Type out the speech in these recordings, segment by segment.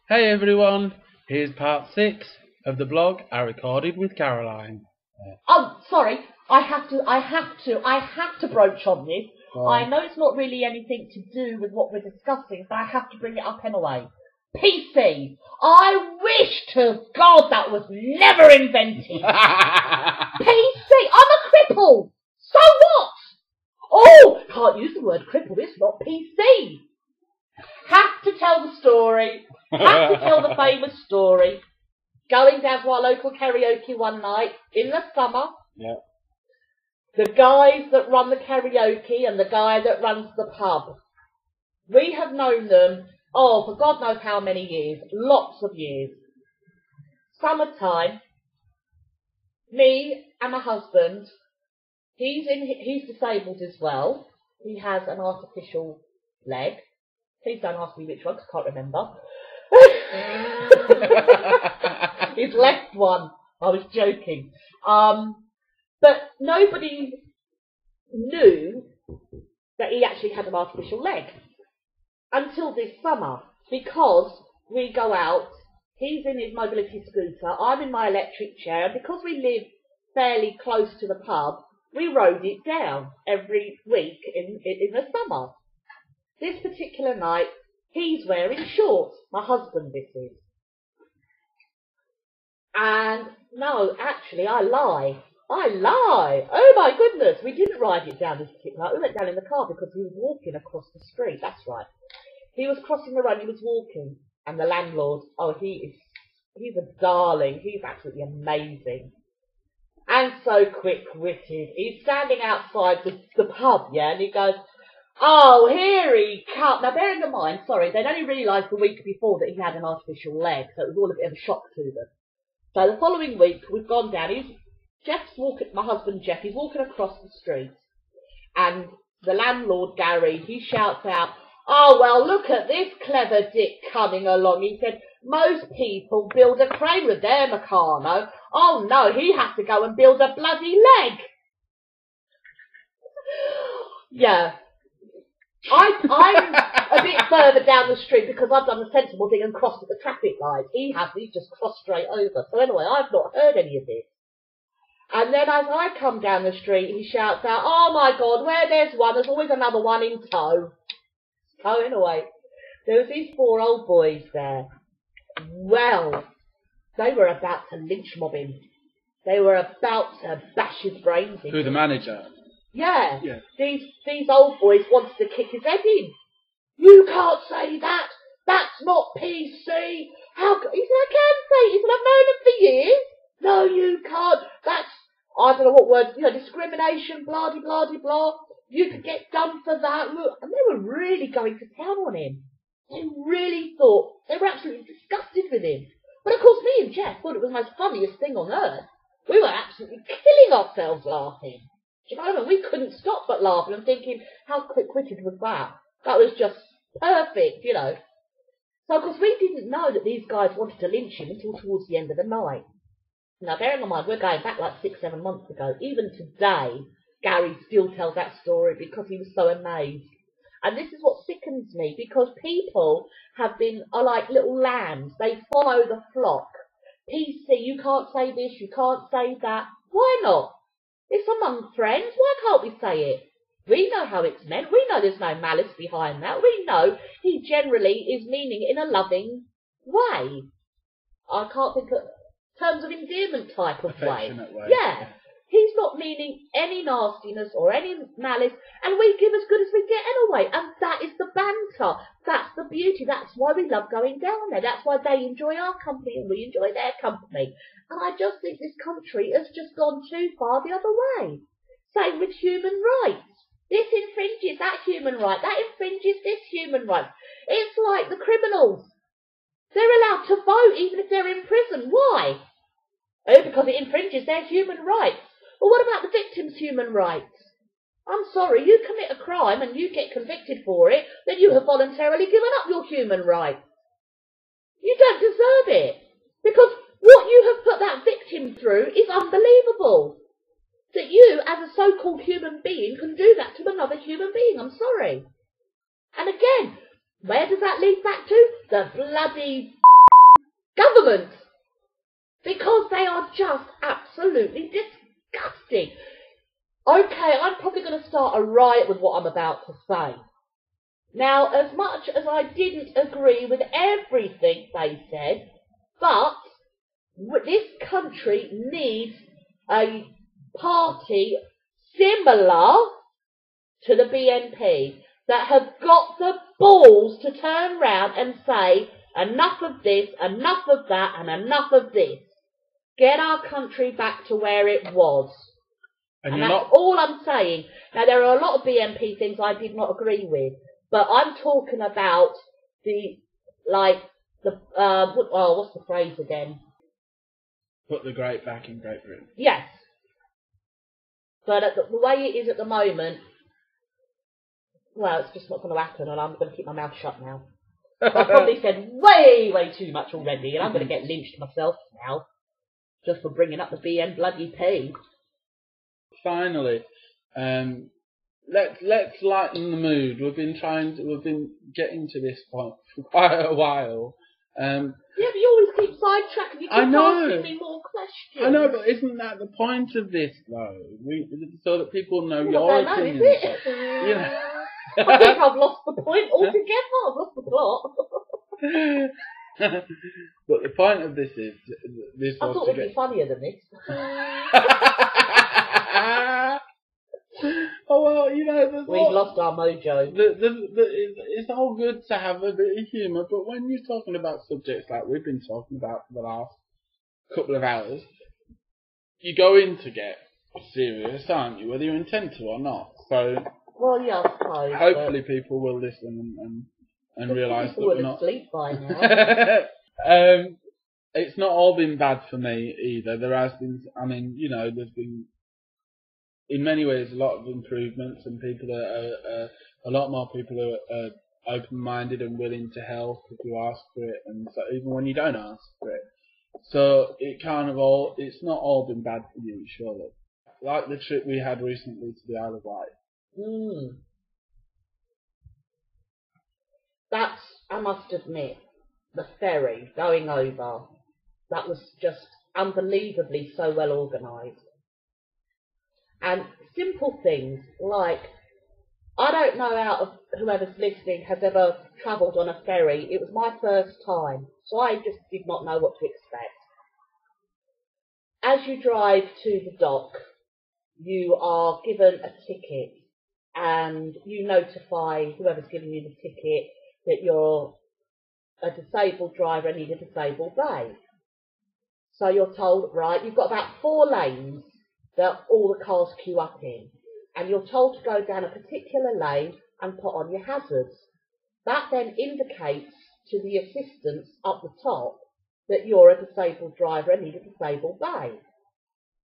Hey everyone, here's part 6 of the blog I recorded with Caroline. Oh, sorry. I have to broach on this. I know it's not really anything to do with what we're discussing, but I have to bring it up anyway. PC. I wish to God that was never invented. PC. I'm a cripple. So what? Oh, can't use the word cripple. It's not PC. Have to tell the story. Have to tell the famous story. Going down to our local karaoke one night in the summer. Yeah. The guys that run the karaoke and the guy that runs the pub. We have known them, for God knows how many years. Lots of years. Summertime. Me and my husband. He's disabled as well. He has an artificial leg. Please don't ask me which one, 'cause I can't remember. His left one. I was joking. But nobody knew that he actually had an artificial leg until this summer, because we go out, he's in his mobility scooter, I'm in my electric chair, and because we live fairly close to the pub, we rode it down every week in the summer. This particular night, he's wearing shorts. My husband, this is. And no, actually, I lie. Oh my goodness, we didn't ride it down this particular night. We went down in the car because he was walking across the street. That's right. He was crossing the road, he was walking. And the landlord, he's a darling. He's absolutely amazing. And so quick-witted. He's standing outside the pub, yeah, and he goes, "Oh, here he comes." Now, bearing in mind, sorry, they'd only realised the week before that he had an artificial leg, so it was all a bit of a shock to them. So the following week, we've gone down. My husband Jeff, he's walking across the street, and the landlord, Gary, he shouts out, "Oh, well, look at this clever dick coming along." He said, "Most people build a crane with their Meccano. Oh, no, he has to go and build a bloody leg." Yeah. I'm a bit further down the street because I've done the sensible thing and crossed at the traffic lights. He's just crossed straight over. So anyway, I've not heard any of this. And then as I come down the street, he shouts out, "Oh my God, where there's one, there's always another one in tow." So anyway, there was these 4 old boys there. Well, they were about to lynch mob him. They were about to bash his brains in. Who, the manager? Yeah. Yeah. These old boys wanted to kick his head in. "You can't say that. That's not PC. How?" He said, "I can say it." He said, "I've known him for years." "No, you can't. That's, I don't know what words, discrimination, blah, de, blah, de, blah. You could get done for that." Look, and they were really going to town on him. They really thought, they were absolutely disgusted with him. But of course, me and Jeff thought it was the most funniest thing on earth. We were absolutely killing ourselves laughing. Do you know what I mean? We couldn't stop but laughing and thinking, how quick-witted was that? That was just perfect, So, of course, we didn't know that these guys wanted to lynch him until towards the end of the night. Now, bearing in mind, we're going back like 6-7 months ago. Even today, Gary still tells that story because he was so amazed. And this is what sickens me, because people are like little lambs. They follow the flock. PC, you can't say this, you can't say that. Why not? It's among friends. Why can't we say it? We know how it's meant. We know there's no malice behind that. We know he generally is meaning it in a loving way. I can't think of terms of endearment type of way. Affectionate way. Yeah. He's not meaning any nastiness or any malice, and we give as good as we get anyway. And that is the banter. That's the beauty. That's why we love going down there. That's why they enjoy our company and we enjoy their company. And I just think this country has just gone too far the other way. Same with human rights. This infringes that human right. That infringes this human right. It's like the criminals. They're allowed to vote even if they're in prison. Why? Oh, because it infringes their human rights. Well, what about the victim's human rights? I'm sorry, you commit a crime and you get convicted for it, then you have voluntarily given up your human rights. You don't deserve it. Because what you have put that victim through is unbelievable. That you, as a so-called human being, can do that to another human being. I'm sorry. And again, where does that lead back to? The bloody governments. Because they are just absolutely disgusting. Okay, I'm probably going to start a riot with what I'm about to say. Now, as much as I didn't agree with everything they said, but this country needs a party similar to the BNP that have got the balls to turn round and say, enough of this, enough of that, and enough of this. Get our country back to where it was. And that's all I'm saying. Now, there are a lot of BNP things I did not agree with, but I'm talking about what's the phrase again? Put the great back in Great Britain. Yes. But the way it is at the moment, well, it's just not going to happen, and I'm going to keep my mouth shut now. I've probably said way, way too much already, and I'm going to get lynched myself now, just for bringing up the BN-bloody-P. Finally, let's lighten the mood. We've been getting to this point for quite a while. Yeah, but you always keep sidetracking. You keep asking me more questions. I know, but isn't that the point of this, though? So that people know your opinion. Is it? You know. I think I've lost the point altogether. I've lost the plot. But the point of this is this. I thought it'd be funnier than this. Oh well, you know, we've lost our mojo. It's all good to have a bit of humour, but when you're talking about subjects like we've been talking about for the last couple of hours, you go in to get serious, aren't you? Whether you intend to or not. So, well, yeah, I suppose. Hopefully, people will listen and realise that we're not asleep by now. It's not all been bad for me either. There has been, I mean, you know, there's been, in many ways, a lot of improvements, and people are a lot more people are open-minded and willing to help if you ask for it, and so even when you don't ask for it. So it's not all been bad for you, surely. Like the trip we had recently to the Isle of Wight. That's, I must admit, the ferry going over, that was just unbelievably so well organised. And simple things like, I don't know out of whoever's listening has ever travelled on a ferry. It was my first time, so I just did not know what to expect. As you drive to the dock, you are given a ticket, and you notify whoever's giving you the ticket that you're a disabled driver and need a disabled bay. So you're told, right, you've got about 4 lanes that all the cars queue up in, and you're told to go down a particular lane and put on your hazards. That then indicates to the assistants up the top that you're a disabled driver and need a disabled bay.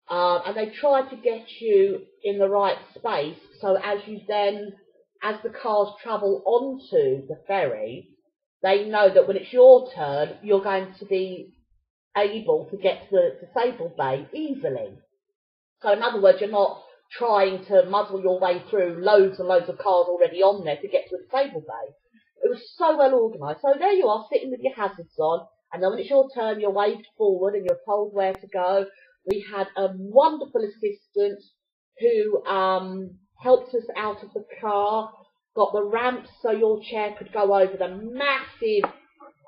And they try to get you in the right space, so as the cars travel onto the ferry, they know that when it's your turn, you're going to be able to get to the disabled bay easily. So in other words, you're not trying to muzzle your way through loads and loads of cars already on there to get to a disabled bay. It was so well organised. So there you are, sitting with your hazards on, and then when it's your turn, you're waved forward and you're told where to go. We had a wonderful assistant who helped us out of the car, got the ramps so your chair could go over the massive,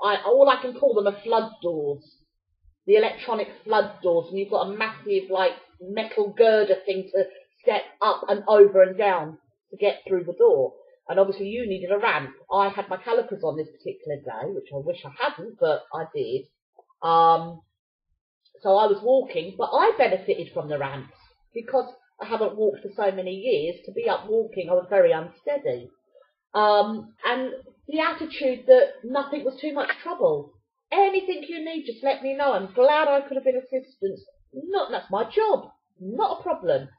all I can call them are flood doors, the electronic flood doors, and you've got a massive, metal girder thing to step up and over and down to get through the door. And obviously you needed a ramp. I had my calipers on this particular day, which I wish I hadn't, but I did. So I was walking, but I benefited from the ramps because I haven't walked for so many years. To be up walking, I was very unsteady. And the attitude that nothing was too much trouble. Anything you need, just let me know. I'm glad I could have been assistance. That's my job. Not a problem.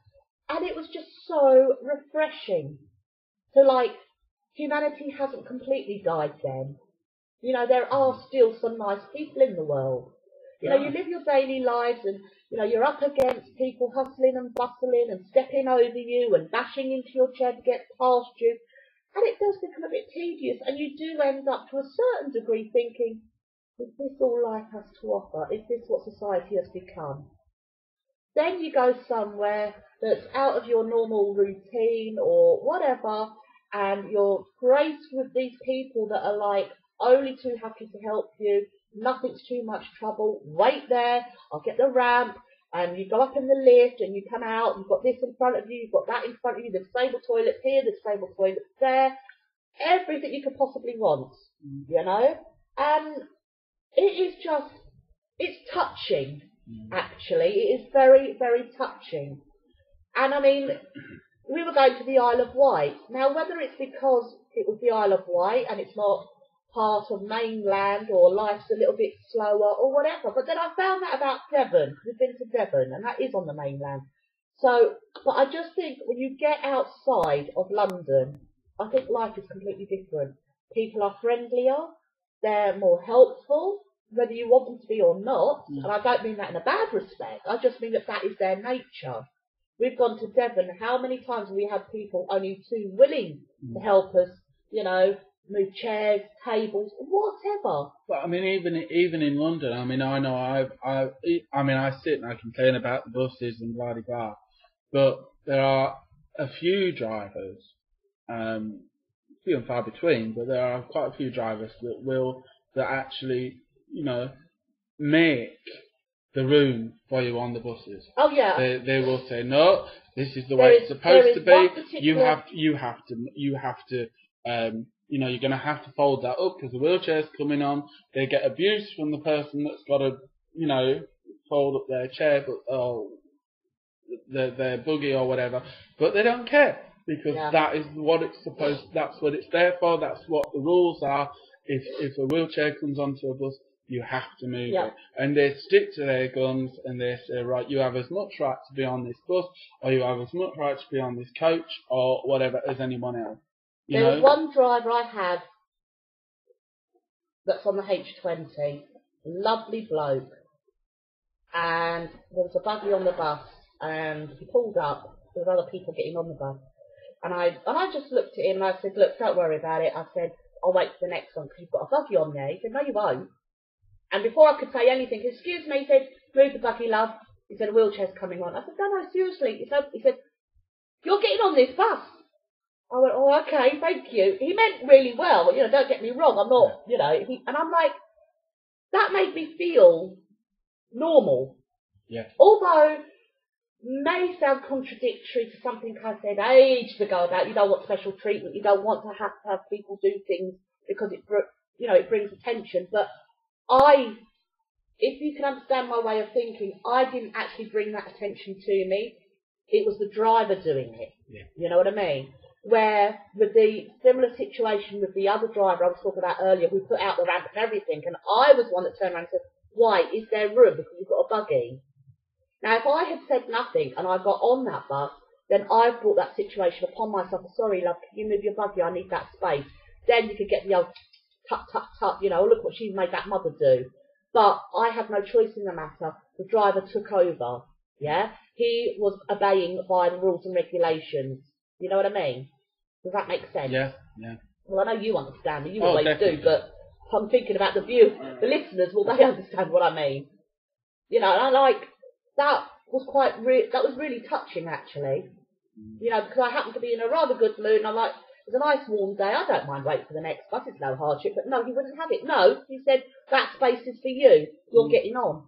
And it was just so refreshing. So, humanity hasn't completely died then. You know, there are still some nice people in the world. You know, you live your daily lives and, you're up against people hustling and bustling and stepping over you and bashing into your chair to get past you. And it does become a bit tedious, and you do end up to a certain degree thinking, is this all life has to offer? Is this what society has become? Then you go somewhere that's out of your normal routine or whatever, and you're graced with these people that are like only too happy to help you. Nothing's too much trouble. Wait there. I'll get the ramp. And you go up in the lift and you come out. You've got this in front of you. You've got that in front of you. The disabled toilet here. The disabled toilet there. Everything you could possibly want. You know? And it is just, it's touching. Actually, it is very, very touching. And I mean, we were going to the Isle of Wight. Now, whether it's because it was the Isle of Wight and it's not part of mainland or life's a little bit slower or whatever, but then I found that about Devon. We've been to Devon and that is on the mainland. So, but I just think when you get outside of London, I think life is completely different. People are friendlier, they're more helpful, whether you want them to be or not, and I don't mean that in a bad respect, I just mean that that is their nature. We've gone to Devon, how many times have we had people only too willing to help us, you know, move chairs, tables, whatever. But I mean, even in London, I mean, I know I sit and I complain about the buses and blah blah blah, but there are a few drivers, few and far between, but there are quite a few drivers that actually, you know, make the room for you on the buses. Oh yeah. They will say, no, this is the way it's supposed to be. You have to you know, you're going to have to fold that up because the wheelchair's coming on. They get abuse from the person that's got to, you know, fold up their chair, their buggy or whatever. But they don't care because that is what it's supposed. That's what it's there for. That's what the rules are. If a wheelchair comes onto a bus, you have to move it. And they stick to their guns and they say, right, you have as much right to be on this bus, or you have as much right to be on this coach, or whatever, as anyone else. There was one driver I had that's on the H20, lovely bloke, and there was a buggy on the bus, and he pulled up, there were other people getting on the bus, and I just looked at him and I said, look, don't worry about it. I said, I'll wait for the next one because you've got a buggy on there. He said, no, you won't. And before I could say anything, excuse me, he said, move the buggy, love. He said, a wheelchair's coming on. I said, no, seriously. He said, you're getting on this bus. I went, oh, okay, thank you. He meant really well, you know, don't get me wrong, I'm not, you know, and I'm like, that made me feel normal. Yeah. Although, may sound contradictory to something I said ages ago about you don't want special treatment, you don't want to have people do things because it, you know, it brings attention, but if you can understand my way of thinking, I didn't actually bring that attention to me. It was the driver doing it. Yeah. You know what I mean? Where with the similar situation with the other driver I was talking about earlier, we put out the ramp and everything, and I was one that turned around and said, why, is there room because you've got a buggy? Now, if I had said nothing and I got on that bus, then I brought that situation upon myself. Sorry, love, can you move your buggy? I need that space. Then you could get the old tut, tut, tut, you know, look what she's made that mother do. But I had no choice in the matter. The driver took over, yeah? He was obeying by the rules and regulations. You know what I mean? Does that make sense? Yeah, yeah. Well, I know you understand me. You always definitely. do, but I'm thinking about the listeners. Will they understand what I mean? You know, and I like, that was that was really touching, actually. You know, because I happened to be in a rather good mood, and I'm like, it's a nice warm day, I don't mind waiting for the next bus, it's no hardship. But no, he wouldn't have it. No, he said, that space is for you. You're getting on.